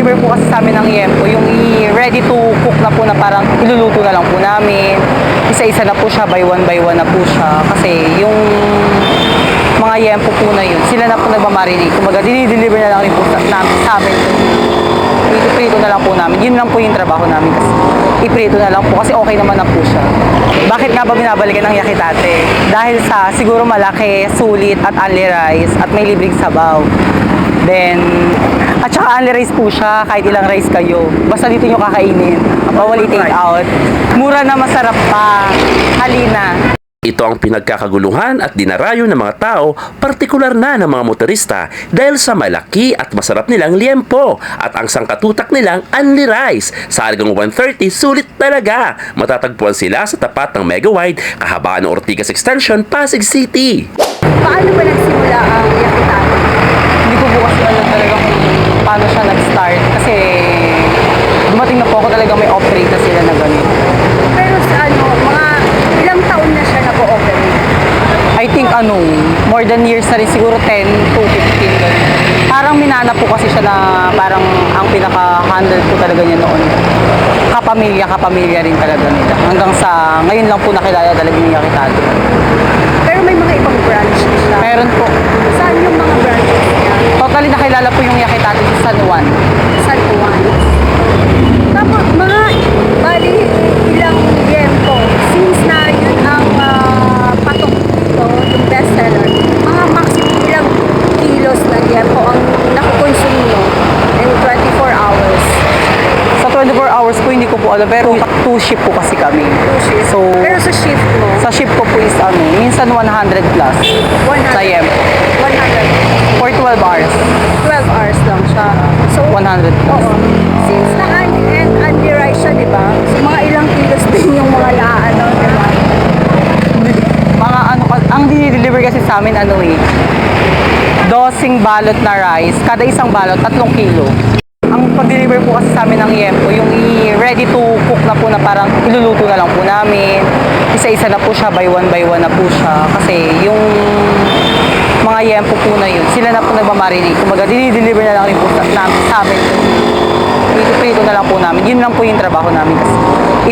pag-deliver po kasi sa amin ng yempo, yung ready to cook na po na parang iluluto na lang po namin. Isa-isa na po siya, by one na po siya. Kasi yung mga yempo po na yun, sila na po nagmamarinate. Kumbaga, dinideliver na lang rin po sa amin. Iprito na lang po namin. Yun lang po yung trabaho namin kasi. Iprito na lang po kasi okay naman na po siya. Bakit nga ba binabalikan ng Yakitate? Dahil sa siguro malaki, sulit at only rice at may libreng sabaw. Then, at saka only rice po siya, kahit ilang rice kayo. Basta dito nyo kakainin. Bawal i-take out. Mura na, masarap pa. Halina. Ito ang pinagkakaguluhan at dinarayo ng mga tao, partikular na ng mga motorista dahil sa malaki at masarap nilang liempo at ang sangkatutak nilang only rice. Sa halagang 130, sulit talaga. Matatagpuan sila sa tapat ng Mega Wide, kahabaan ng Ortigas Extension, Pasig City. Paano ba nagsimula ang Yakitate? Hindi ko po kasi alam talaga kung paano siya nag-start. Kasi dumating na po ako talaga may operate na sila na ganun. Pero sa mga ilang taon na siya nag-ooperate? I think more than years na rin, siguro 10 to 15 ganun. Parang minana po kasi siya na parang ang pinaka-handle po talaga niya noon. Kapamilya rin talaga nila. Hanggang sa ngayon lang po nakilala talaga ni Yakitate. Pero may mga ibang branch na siya. Meron po. Saan yung mga branches niya? Totally nakilala po yung Yakitate sa San Juan. San Juan. Tapos bali ilang yempo. Since na yun ang patok dito, yung bestseller, mga maximum ilang kilos na yempo ang nakukonsume nyo in 24 hours. Sa 24 hours po hindi ko po alam, pero 2 shift po kasi kami. So, Pero sa shift mo, sa shift ko po is minsan 100 plus 100. sa yempo. 100. For 12 hours. 12 hours lang siya. So, 100 plus. oo. Since na Andy Rice siya, di ba? So, mga ilang kilos din yung mga di ba? Mga ang dinideliver kasi sa amin dosing balot na rice, kada isang balot 3 kilo. Ang pag-deliver po kasi sa amin ng yempo, yung ready to cook na po na parang iluluto na lang po namin. Isa-isa na po siya, by one na po siya. Kasi yung mga yempo po na yun, sila na po nagmamarinate. Kumbaga, dinideliver na lang rin po sa amin. Iprito na lang po namin. Yun lang po yung trabaho namin kasi.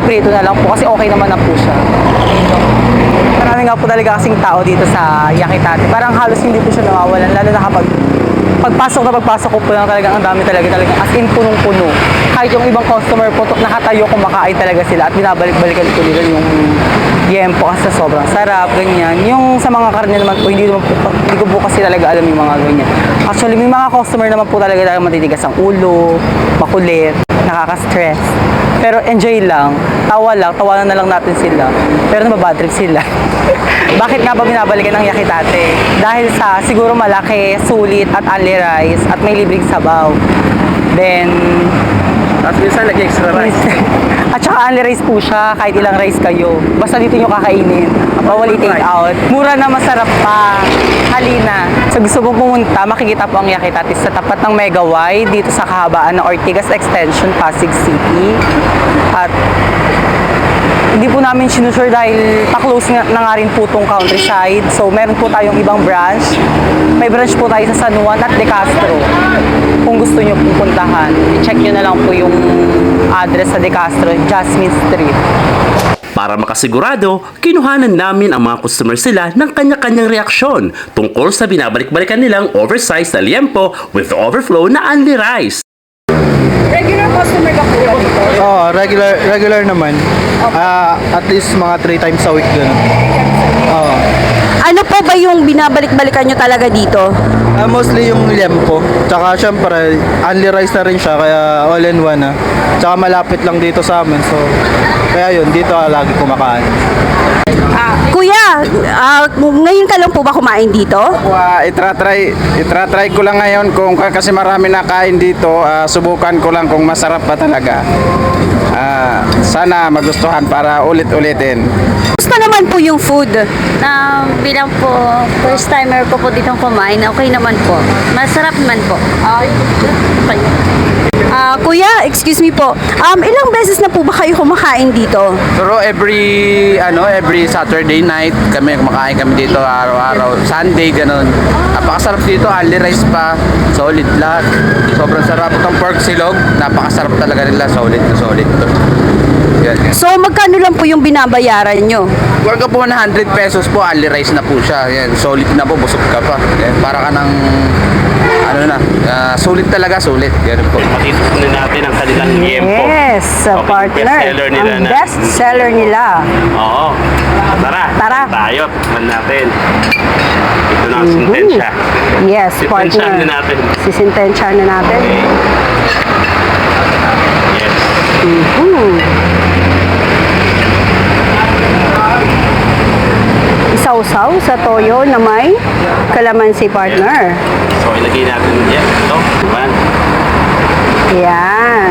Iprito na lang po kasi okay naman na po siya. Marami nga po talaga kasing tao dito sa Yakitate. Parang halos hindi po siya nawawalan. Lalo na kapag pagpasok ko po lang talagang ang dami talaga as in punong-puno. Kahit yung ibang customer po nakatayo kumakain talaga sila at binabalik-balikan ko nila yung yempo kasi sobrang sarap, ganyan. Yung sa mga karne naman po, hindi ko po kasi talaga alam yung mga ganyan. Actually, may mga customer naman po talaga matitigas ang ulo, makulit, nakaka-stress. Pero enjoy lang, tawanan na lang natin sila. Pero nababadtrip sila. Bakit nga ba binabalikan ng Yakitate? Dahil sa siguro malaki, sulit at only rice at may libreng sabaw. Then, At minsan nag-extra rice. at saka only rice po siya, kahit ilang rice kayo. Basta dito nyo kakainin. Bawal i-take out. Mura na, masarap pa. Halina. So gusto mo pumunta, makikita po ang Yakitate sa tapat ng Mega Wide, dito sa kahabaan ng Ortigas Extension, Pasig City. At hindi po namin sinusure dahil pa-close na nga rin po itong countryside. So, meron po tayong ibang branch. May branch po tayo sa San Juan at De Castro. Kung gusto nyo pupuntahan, check nyo na lang po yung address sa De Castro, Jasmine Street. Para makasigurado, kinuhanan namin ang mga customer sila ng kanya-kanyang reaksyon tungkol sa binabalik-balikan nilang oversized na liempo with overflow na only rice. Regular customer ka po ba dito? Oo, regular naman. At least mga 3 times a week gano'n. Oo. Ano po ba yung binabalik-balikan nyo talaga dito? Mostly yung liempo. Tsaka syempre, only rice na rin siya, kaya all in one na. Tsaka malapit lang dito sa amin. So, kaya yun, dito lagi kumakain. Kuya, ngayon ka lang po ba kumain dito? Itratry ko lang ngayon kung kasi marami na kain dito, subukan ko lang kung masarap pa talaga. Sana magustuhan para ulit-ulitin. Gusto naman po yung food. Bilang po, first timer ko po ditong kumain, okay naman po. Masarap naman po. Kuya, Kuya, excuse me po. Ilang beses na po ba kayo kumakain dito? Pero every Saturday night kami kumakain kami dito araw-araw. Sunday ganun. Napakasarap dito, only rice pa. Solid lahat. Sobrang sarap itong pork silog. Napakasarap talaga nila, solid na solid to. Yan. So, magkano lang po yung binabayaran nyo? Huwag ka po 100 pesos po, only rice na po siya. Yan, solid na po, busog ka pa. Yan, para ka ng sulit talaga, sulit. Ganun po. Matitutunan natin ang kanilang liempo. Yes, Okay, partner. bestseller nila Ang na. best seller nila. Oo. Tara. Tara. Tayo. Tikman natin. Ito na ang sintensya. Yes, Sintensyahan partner. na natin. Sisintensyahan na natin. Yes. Isaw-saw sa toyo na may kalamansi, partner. So, ilagay natin yan. Ito. Diba? Yan.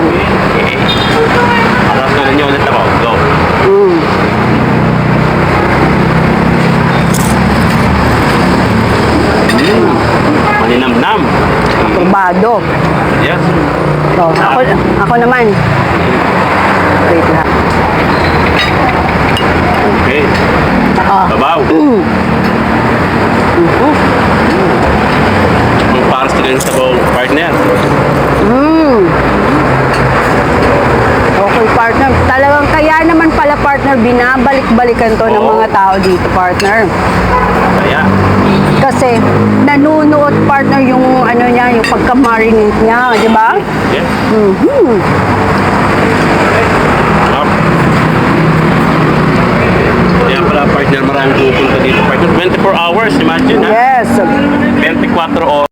Okay. Pakasunan nyo ulit ako. Go. Maninamnam. Turbado. Yes. So, ako naman. Wait lang. Okay. Babaw. Ang paras na sa partner. Okay, partner. Talagang kaya naman pala, partner, binabalik-balikan to ng Oo. mga tao dito, partner. Kaya. Kasi nanunuot, partner, yung ano niya, yung pagka-marinate niya, di ba? Yes. Sarap. Kaya pala partner, maraming pupunta dito. Partner, 24 hours, imagine ha? Yes. 24 oras.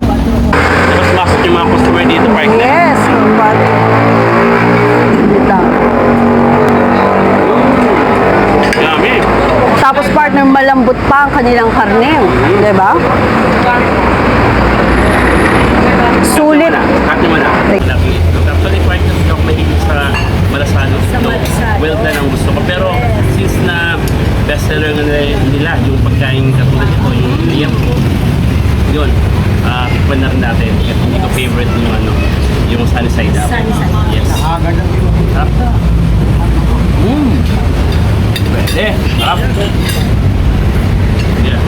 Tapos masok yung mga customer dito, partner. Yes. Dito. Yummy. Tapos, partner, malambot pa ang kanilang karne. Di ba? Sulit. Kati mo na. Actually, partner, hindi ako mahilig sa malasado. Well done ang gusto ko. Pero since na bestseller nga nila yung pagkain katulad ito, yung liempo, yun, tikman na rin natin. Kasi hindi ko favorite yung sunny side up. Yes. Sarap. Pwede. Sarap. Yeah.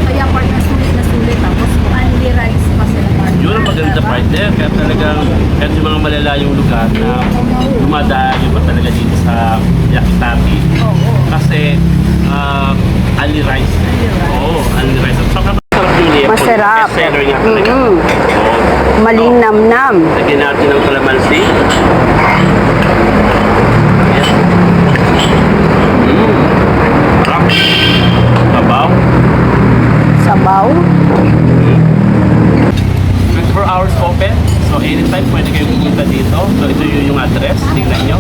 Kaya, partner, sulit na sulit. Tapos, only rice pa sila, partner. Yun ang maganda partner. Kaya talagang kahit yung mga malalayong lugar na dumadaan pa talaga dito sa Yakitapi. Kasi only rice. Oo, only rice. At saka masarap yung liempo. Masarap. Best seller nga talaga. Oo. Malinamnam. Lagyan natin ng kalamansi. Yes. Sarap. Babaw. Sabaw. 24 hours open. So anytime pwede kayong pumunta dito. So ito yung address. Tingnan nyo.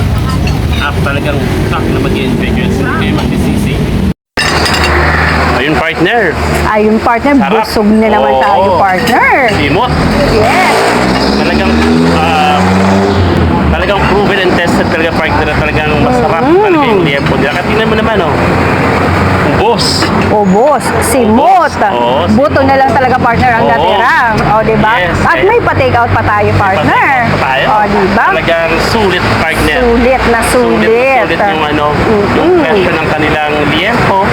At talagang sak na mag-enjoy kayo. So hindi kayo magsisisi. Ayun partner. Ayun, partner, Sarap. busog na naman Oo. tayo, partner. Simot. Yes. Talagang proven and tested talaga partner na talagang masarap talaga yung liempo nila. At tingnan mo naman ubos. Ubos, simot. Oo, Buto na lang talaga, partner, ang Oo. natira. O, diba? Yes, At may pa-take out pa tayo, partner. Pa tayo. O, diba? Talagang sulit partner. Sulit na sulit. Sulit yung yung presyo ng kanilang liempo.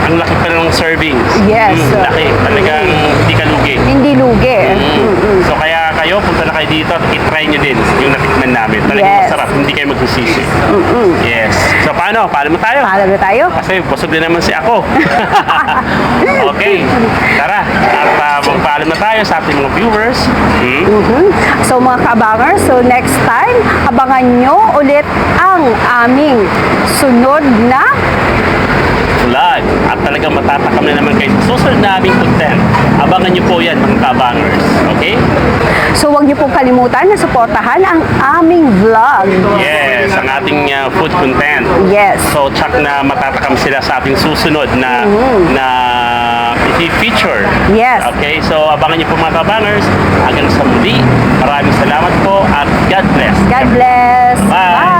Ang laki pa ng servings. Yes. Laki. Talagang hindi ka lugi. Hindi lugi. So kaya kayo, punta na kayo dito at itry nyo din yung natikman namin. Talagang Yes. masarap. Hindi kayo magsisisi. Yes. So paano? Paano mo tayo? Paalam na tayo. Kasi busog din naman si ako. Okay. Tara. At magpaalam na tayo sa ating mga viewers. So, mga kabangers, so next time, abangan nyo ulit ang aming sunod na Vlog. At talagang matatakam na naman kayo sa susunod na aming content. Abangan nyo po yan mga kabangers. Okay? So, huwag niyo pong kalimutan na suportahan ang aming vlog. Yes. Ang ating food content. Yes. So, check na matatakam sila sa ating susunod na i-feature. Yes. Okay? So, abangan niyo po mga kabangers. Hanggang sa muli. Maraming salamat po at God bless. God bless. Bye.